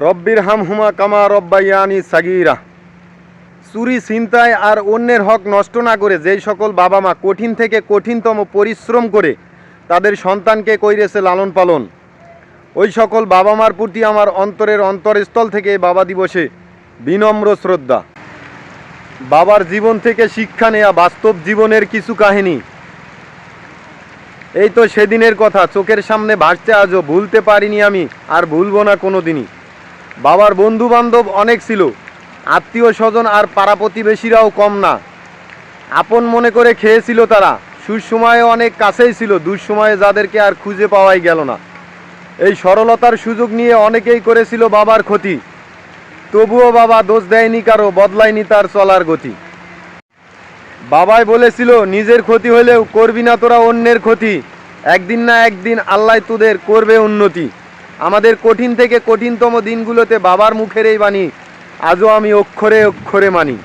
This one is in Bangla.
রব্বির হামহুমা কামা রব্বাইয়ানি সাগীরা। চুরি ছিনতাই আর অন্যের হক নষ্ট না করে যেই সকল বাবা মা কঠিন থেকে কঠিনতম পরিশ্রম করে তাদের সন্তানকে কইরেছে লালন পালন, ওই সকল বাবা মার প্রতি আমার অন্তরের অন্তরস্থল থেকে বাবা দিবসে বিনম্র শ্রদ্ধা। বাবার জীবন থেকে শিক্ষা নেয়া বাস্তব জীবনের কিছু কাহিনী। এই তো সেদিনের কথা চোখের সামনে ভাসছে আজও, ভুলতে পারিনি আমি আর ভুলবো না কোনো দিনই। বাবার বন্ধু বান্ধব অনেক ছিল, আত্মীয় স্বজন আর পাড়া প্রতিবেশীরাও কম না। আপন মনে করে খেয়েছিল তারা, সুসময়ে অনেক কাছেই ছিল, দুঃসময়ে যাদেরকে আর খুঁজে পাওয়াই গেল না। এই সরলতার সুযোগ নিয়ে অনেকেই করেছিল বাবার ক্ষতি, তবুও বাবা দোষ দেয়নি কারো, বদলায়নি তার চলার গতি। বাবাই বলেছিল নিজের ক্ষতি হলেও করবি না তোরা অন্যের ক্ষতি, একদিন না একদিন আল্লাহ তোদের করবে উন্নতি। আমাদের কঠিন থেকে কঠিনতম দিনগুলোতে বাবার মুখের এই বাণী আজও আমি অক্ষরে অক্ষরে মানি।